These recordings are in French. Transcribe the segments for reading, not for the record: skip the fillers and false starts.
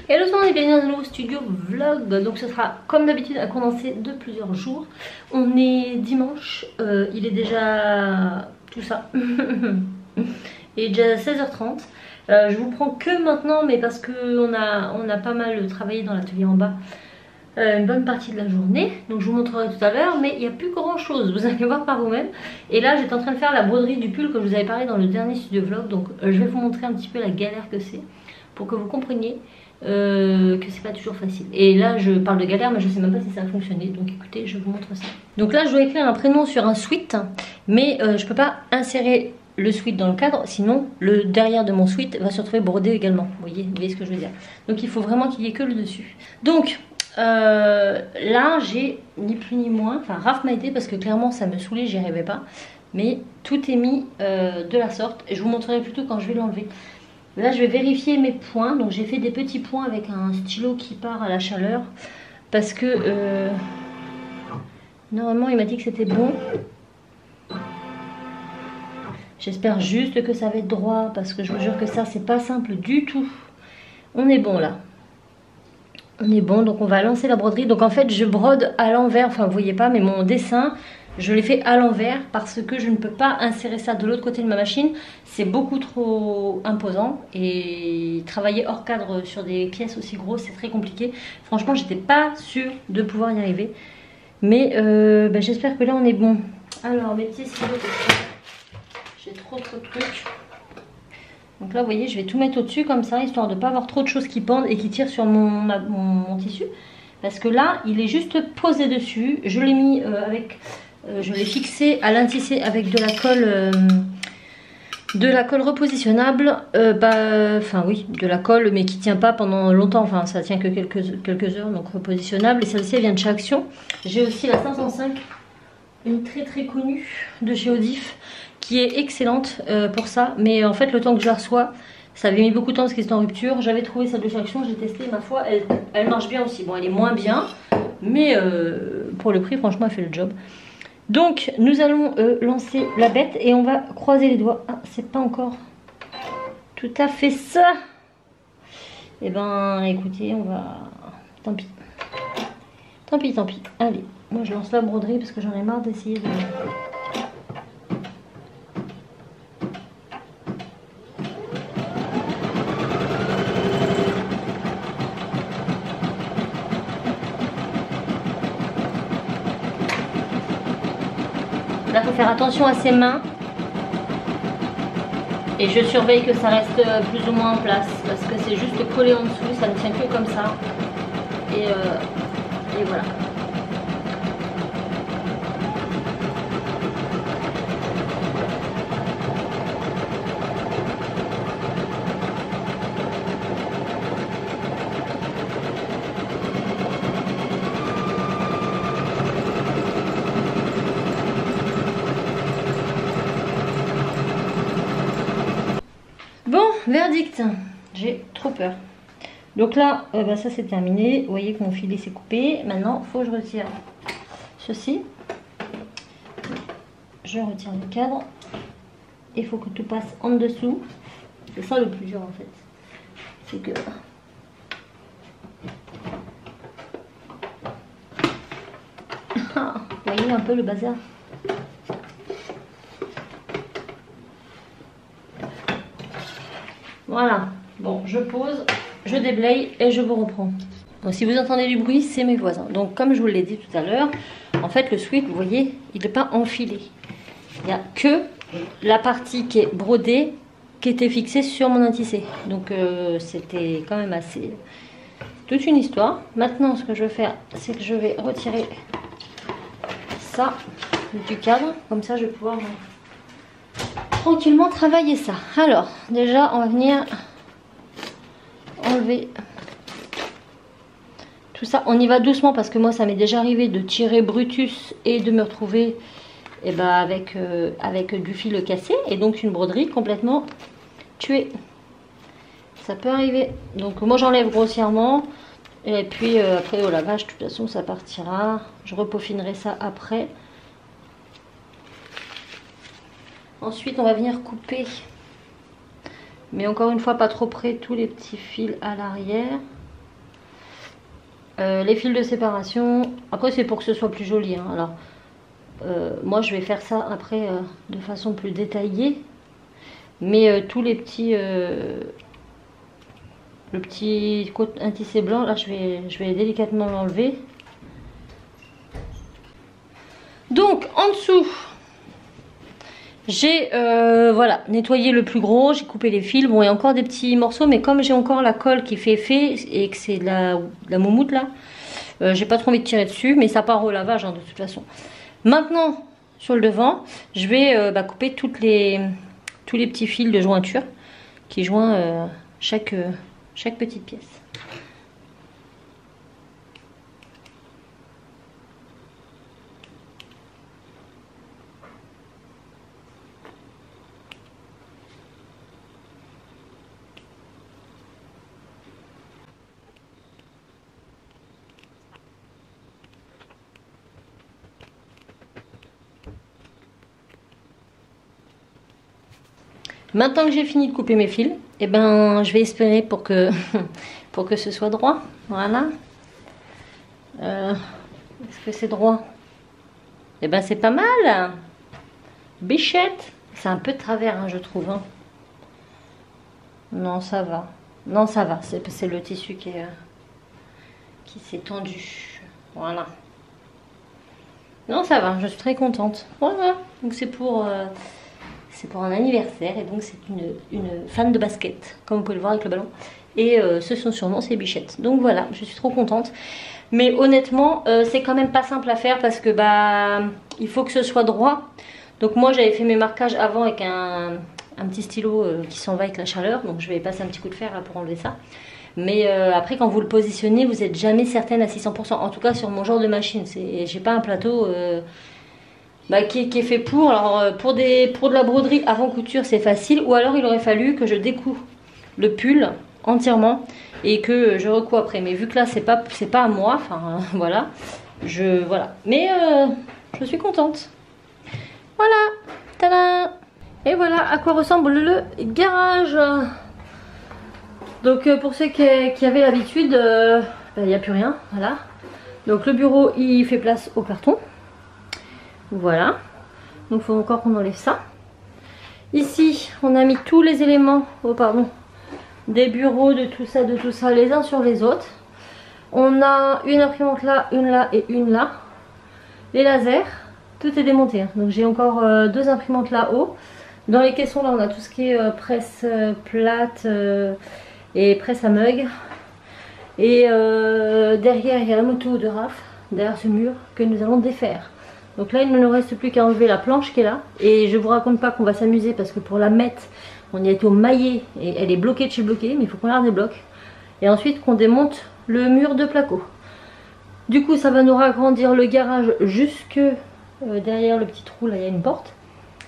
Hello tout le monde et bienvenue dans un nouveau studio vlog. Donc ce sera comme d'habitude un condensé de plusieurs jours. On est dimanche, il est déjà tout ça. Il est déjà 16h30. Je vous prends que maintenant mais parce qu'on a pas mal travaillé dans l'atelier en bas une bonne partie de la journée. Donc je vous montrerai tout à l'heure mais il n'y a plus grand chose, vous allez voir par vous-même. Et là j'étais en train de faire la broderie du pull que je vous avais parlé dans le dernier studio vlog. Donc je vais vous montrer un petit peu la galère que c'est pour que vous compreniez que c'est pas toujours facile. Et là je parle de galère mais je sais même pas si ça a fonctionné, donc écoutez je vous montre ça. Donc là je dois écrire un prénom sur un sweat mais je peux pas insérer le sweat dans le cadre, sinon le derrière de mon sweat va se retrouver brodé également. Vous voyez ce que je veux dire. Donc il faut vraiment qu'il y ait que le dessus. Donc là j'ai ni plus ni moins, enfin Raph m'a aidé parce que clairement ça me saoulait, j'y arrivais pas. Mais tout est mis de la sorte et je vous montrerai plutôt quand je vais l'enlever. Là je vais vérifier mes points, donc j'ai fait des petits points avec un stylo qui part à la chaleur parce que normalement il m'a dit que c'était bon. J'espère juste que ça va être droit parce que je vous jure que ça c'est pas simple du tout. On est bon là. On est bon, donc on va lancer la broderie. Donc en fait je brode à l'envers, enfin vous voyez pas mais mon dessin je l'ai fait à l'envers parce que je ne peux pas insérer ça de l'autre côté de ma machine. C'est beaucoup trop imposant et travailler hors cadre sur des pièces aussi grosses c'est très compliqué. Franchement j'étais pas sûre de pouvoir y arriver. Mais j'espère que là on est bon. Alors mes petits stylos, j'ai trop de trucs. Donc là vous voyez je vais tout mettre au dessus comme ça histoire de ne pas avoir trop de choses qui pendent et qui tirent sur mon tissu. Parce que là il est juste posé dessus. Je l'ai mis je l'ai fixé à l'intissé avec de la colle repositionnable. Enfin oui, de la colle mais qui tient pas pendant longtemps. Enfin ça tient que quelques heures, donc repositionnable. Et celle-ci elle vient de chez Action. J'ai aussi la 505, une très connue de chez Odif, qui est excellente pour ça. Mais en fait le temps que je la reçois, ça avait mis beaucoup de temps parce qu'elle était en rupture. J'avais trouvé celle de chez Action, j'ai testé, ma foi, elle marche bien aussi. Bon elle est moins bien, mais pour le prix franchement elle fait le job. Donc nous allons lancer la bête et on va croiser les doigts. Ah c'est pas encore tout à fait ça. Et ben écoutez on va... Tant pis. Tant pis. Allez, moi je lance la broderie parce que j'en ai marre d'essayer de... Là, il faut faire attention à ses mains. Et je surveille que ça reste plus ou moins en place. Parce que c'est juste collé en dessous, ça ne tient que comme ça. Et voilà. Bon, verdict, j'ai trop peur. Donc là, ça c'est terminé. Vous voyez que mon filet s'est coupé. Maintenant, il faut que je retire ceci. Je retire le cadre. Il faut que tout passe en dessous. C'est ça le plus dur en fait. C'est que... Vous voyez un peu le bazar. Voilà, bon, je pose, je déblaye et je vous reprends. Donc si vous entendez du bruit, c'est mes voisins. Donc comme je vous l'ai dit tout à l'heure, en fait le sweat, vous voyez, il n'est pas enfilé. Il n'y a que la partie qui est brodée qui était fixée sur mon intissé. Donc c'était quand même assez... toute une histoire. Maintenant ce que je vais faire, c'est que je vais retirer ça du cadre. Comme ça je vais pouvoir... tranquillement travailler ça. Alors déjà on va venir enlever tout ça. On y va doucement parce que moi ça m'est déjà arrivé de tirer Brutus et de me retrouver avec du fil cassé et donc une broderie complètement tuée. Ça peut arriver. Donc moi j'enlève grossièrement et puis après au lavage de toute façon ça partira. Je repaufinerai ça après. Ensuite on va venir couper, mais encore une fois pas trop près, tous les petits fils à l'arrière. Les fils de séparation. Après c'est pour que ce soit plus joli, hein. Alors moi je vais faire ça après de façon plus détaillée. Mais tous les petits... le petit un tissé blanc, là je vais délicatement l'enlever. Donc en dessous, j'ai voilà, nettoyé le plus gros, j'ai coupé les fils. Bon, il y a encore des petits morceaux, mais comme j'ai encore la colle qui fait effet et que c'est de la moumoute là, j'ai pas trop envie de tirer dessus, mais ça part au lavage hein, de toute façon. Maintenant, sur le devant, je vais couper tous les petits fils de jointure qui joignent chaque petite pièce. Maintenant que j'ai fini de couper mes fils, eh ben, je vais espérer pour que, pour que ce soit droit. Voilà. Est-ce que c'est droit? Eh ben, c'est pas mal. Bichette. C'est un peu de travers, hein, je trouve. Hein. Non, ça va. Non, ça va. C'est le tissu qui s'est tendu. Voilà. Non, ça va. Je suis très contente. Voilà. Donc, c'est pour un anniversaire et donc c'est une fan de basket, comme vous pouvez le voir avec le ballon. Et son surnom c'est Bichette. Donc voilà, je suis trop contente. Mais honnêtement, c'est quand même pas simple à faire parce que il faut que ce soit droit. Donc moi j'avais fait mes marquages avant avec un petit stylo qui s'en va avec la chaleur. Donc je vais passer un petit coup de fer là, pour enlever ça. Mais après quand vous le positionnez, vous n'êtes jamais certaine à 600%. En tout cas sur mon genre de machine. J'ai pas un plateau... qui est fait pour. Alors pour de la broderie avant couture c'est facile, ou alors il aurait fallu que je découpe le pull entièrement et que je recoupe après. Mais vu que là c'est pas à moi, enfin voilà, voilà. Mais je suis contente. Voilà, tada. Et voilà à quoi ressemble le garage. Donc pour ceux qui avaient l'habitude, il n'y a plus rien, voilà. Donc le bureau il fait place au carton. Voilà, donc il faut encore qu'on enlève ça. Ici, on a mis tous les éléments, des bureaux, de tout ça, les uns sur les autres. On a une imprimante là et une là. Les lasers, tout est démonté. Hein. Donc j'ai encore deux imprimantes là-haut. Dans les caissons là, on a tout ce qui est presse plate et presse à mug. Et derrière, il y a la moto de Raph, derrière ce mur, que nous allons défaire. Donc là il ne nous reste plus qu'à enlever la planche qui est là. Et je vous raconte pas qu'on va s'amuser parce que pour la mettre, on y a été au maillet et elle est bloquée de chez bloquée, mais il faut qu'on la débloque. Et ensuite qu'on démonte le mur de placo. Du coup ça va nous agrandir le garage jusque derrière le petit trou, là il y a une porte.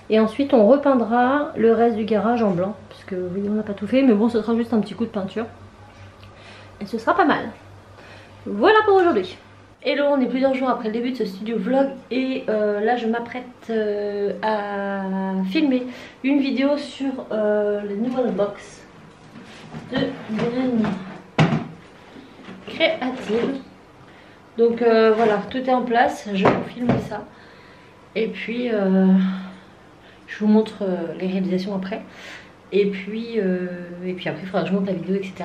Et ensuite on repeindra le reste du garage en blanc. Parce que oui on n'a pas tout fait, mais bon ce sera juste un petit coup de peinture. Et ce sera pas mal. Voilà pour aujourd'hui. Hello, on est plusieurs jours après le début de ce studio vlog et là je m'apprête à filmer une vidéo sur les nouvelles box de Graines Créatives. Donc voilà, tout est en place, je vais vous filmer ça et puis je vous montre les réalisations après. Et puis après il faudra que je monte la vidéo, etc.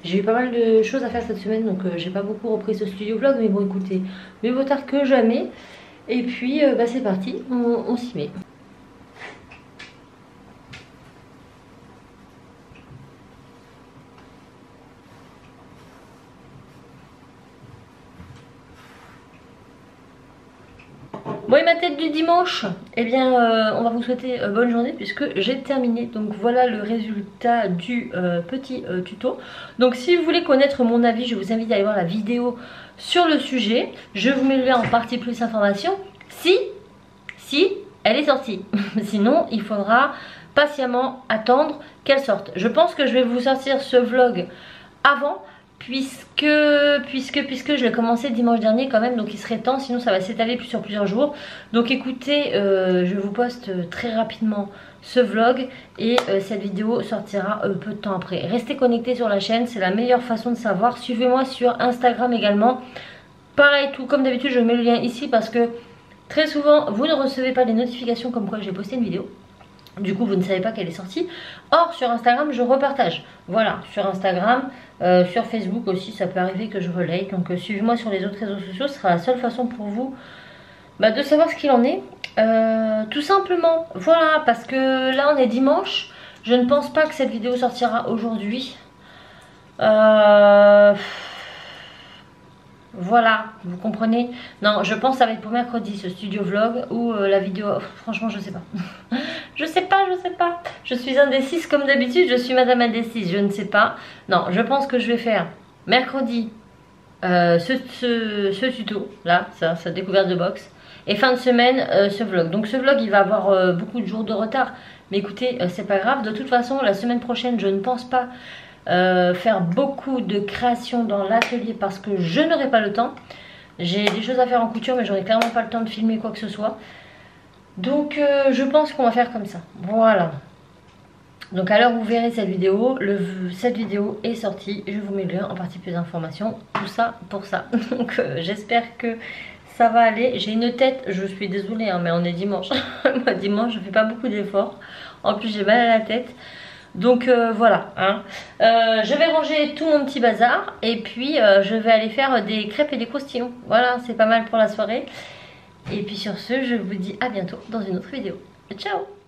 J'ai eu pas mal de choses à faire cette semaine, donc j'ai pas beaucoup repris ce studio vlog. Mais bon écoutez, mieux vaut tard que jamais. Et puis c'est parti, on s'y met. Bon et ma tête du dimanche, eh bien on va vous souhaiter bonne journée puisque j'ai terminé. Donc voilà le résultat du petit tuto. Donc si vous voulez connaître mon avis, je vous invite à aller voir la vidéo sur le sujet. Je vous mets le lien en partie plus information si elle est sortie. Sinon il faudra patiemment attendre qu'elle sorte. Je pense que je vais vous sortir ce vlog avant puisque je l'ai commencé dimanche dernier quand même, donc il serait temps, sinon ça va s'étaler sur plusieurs jours. Donc écoutez, je vous poste très rapidement ce vlog et cette vidéo sortira peu de temps après. Restez connectés sur la chaîne, c'est la meilleure façon de savoir. Suivez-moi sur Instagram également. Pareil, tout comme d'habitude, je mets le lien ici parce que très souvent vous ne recevez pas les notifications comme quoi j'ai posté une vidéo. Du coup vous ne savez pas qu'elle est sortie. Or sur Instagram je repartage. Voilà, sur Instagram, sur Facebook aussi ça peut arriver que je relaye. Donc suivez-moi sur les autres réseaux sociaux, ce sera la seule façon pour vous de savoir ce qu'il en est. Tout simplement, voilà, parce que là on est dimanche. Je ne pense pas que cette vidéo sortira aujourd'hui. Voilà, vous comprenez? Non, je pense que ça va être pour mercredi ce studio vlog ou la vidéo. Franchement, je sais pas. Je sais pas. Je suis indécise comme d'habitude, je suis madame indécise, je ne sais pas. Non, je pense que je vais faire mercredi ce tuto, là, sa découverte de box. Et fin de semaine, ce vlog. Donc ce vlog, il va avoir beaucoup de jours de retard. Mais écoutez, c'est pas grave. De toute façon, la semaine prochaine, je ne pense pas faire beaucoup de créations dans l'atelier parce que je n'aurai pas le temps. J'ai des choses à faire en couture mais j'aurai clairement pas le temps de filmer quoi que ce soit. Donc je pense qu'on va faire comme ça. Voilà. Donc à l'heure où vous verrez cette vidéo, cette vidéo est sortie. Je vous mets le lien en partie plus d'informations. Tout ça pour ça. Donc j'espère que ça va aller. J'ai une tête, je suis désolée hein, mais on est dimanche. Moi dimanche je fais pas beaucoup d'efforts. En plus j'ai mal à la tête. Donc voilà, hein. Je vais ranger tout mon petit bazar et puis je vais aller faire des crêpes et des croustillons. Voilà, c'est pas mal pour la soirée. Et puis sur ce, je vous dis à bientôt dans une autre vidéo. Ciao!